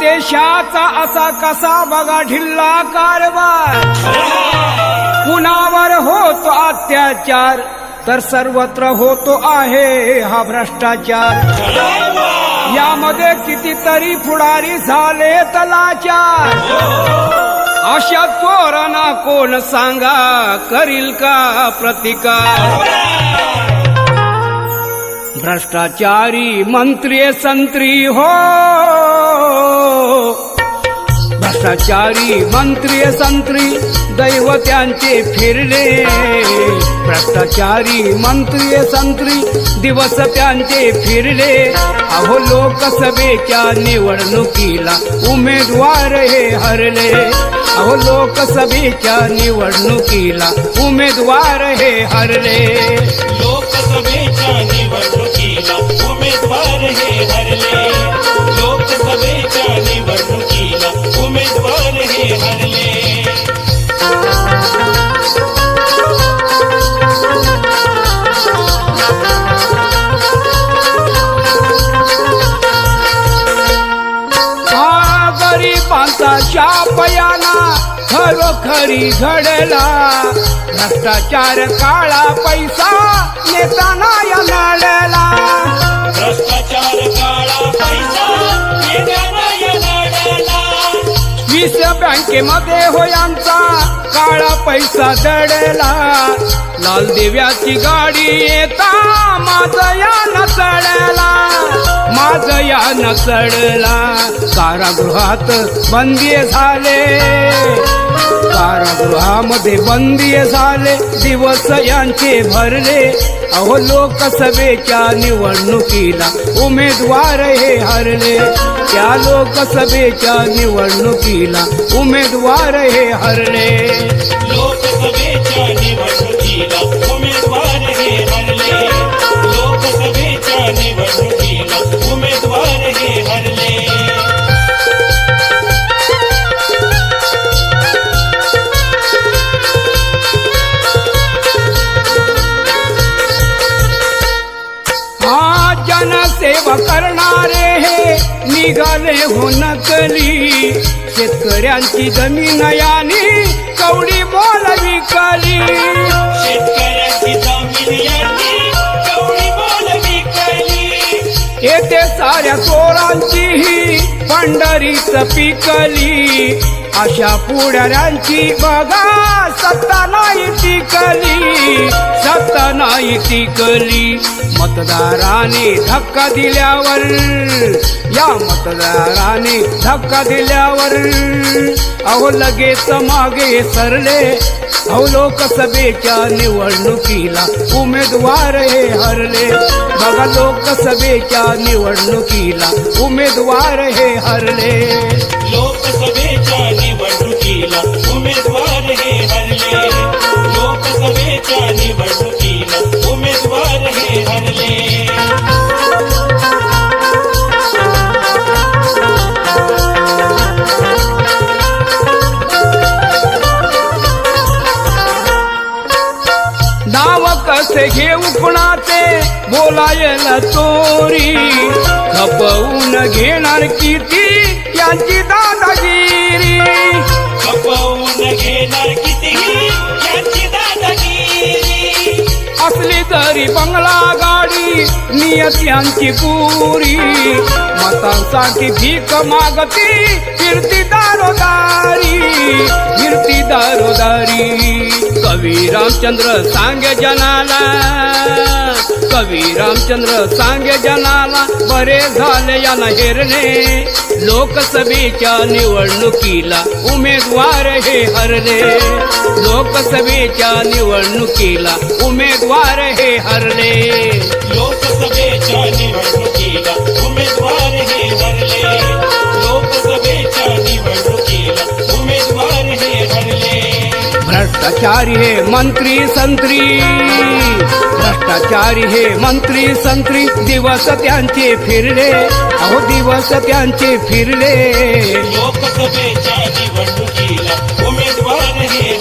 देशाचा असा कसा बघा ढिल्ला कारभार, कुणावर होतो अत्याचार तर सर्वत्र होतो आहे हा भ्रष्टाचार। यामध्ये कितीतरी पुढारी झाले लाचार, अशा चोरांना कोण सांगा करील का प्रतिकार। भ्रष्टाचारी मंत्री संत्री हो, भ्रष्टाचारी मंत्री संत्री दैव त्यांचे फिरले। भ्रष्टाचारी मंत्री संत्री दिवस त्यांचे फिरले। अहो लोकसभेच्या निवडणुकीला उमेदवार हे हरले। अहो लोकसभेच्या निवडणुकीला उमेदवार हे हरले। लोकसभेच्या निवडणुकीला उमेदवार हे हरले। लोकसभेच्या निवडणुकीला उमेदवार हे हरले। गरिबांचा शापयाना खरोखरी घडला। भ्रष्टाचार काळा पैसा नेताना या नळला। भ्रष्टाचार काळा पैसा नेताना या नळला। वीस बँकेमध्ये हो यांचा काळा पैसा दडला। लाल दिव्याची गाडी येता माझं या नसळला, माझं या नसळला। कारागृहात बंदी झाले, कारागृहामध्ये बंदी झाले, दिवस यांचे भरले। अहो लोकसभेच्या निवडणुकीला उमेदवार हे हरले। त्या लोकसभेच्या निवडणुकीला उमेदवार हे हरले। लोकसभेच्या निवडणुकीला उमेदवार हे हरले। लोकसभेच्या निवडणुकीला उमेदवार हे हरले। जनसेवा करणारे हे निघाले हो नकली। शेतकऱ्यांची जमीन यानी कवडी मोल विकली। शेतकऱ्यांची जमीन यांनी कवडी मोल विकली। येथे साऱ्या चोरांची ही पंढरीच पिकली। अशा पुढाऱ्यांची बघा सत्ता नाही टिकली, सत्ता नाही टिकली। मतदाराने धक्का दिल्यावर, या मतदाराने धक्का दिल्यावर अहो लगेच मागे सरले। अहो लोकसभेच्या निवडणुकीला उमेदवार हे हरले। बघा लोकसभेच्या निवडणुकीला उमेदवार हे हरले। लोकसभेच्या निवडणुकीला उमेदवार हे हरले। लोकसभेच्या निवडणुकीला उमेदवार हे हरले। नाव कसे घेऊ कुणाचे बोलायला चोरी, खपवून घेणार किती यांची दादागिरी। खपवून घेणार किती यांची दादागिरी। असली तरी बंगला गाडी नियत यांची पुरी। मतांसाठी भीक मागती फिरती दारोदारी, फिरती दारोदारी। कवी रामचंद्र सांगे जनाला, कवी रामचंद्र सांगे जनाला, बरे झाले या हेरले। लोकसभेच्या निवडणुकीला उमेदवार हे हरले। लोकसभेच्या निवडणुकीला उमेदवार हे हरले। लोकसभेच्या निवडणुकीला उमेदवार हे हरले। लोकसभेच्या निवडणुकीला उमेदवार हे हरले। भ्रष्टाचारी हे मंत्री संत्री, भ्रष्टाचारी हे मंत्री संत्री दिवस त्यांचे फिरले। अहो दिवस त्यांचे फिरले। लोकसभेच्या निवडणुकीला उमेदवार हे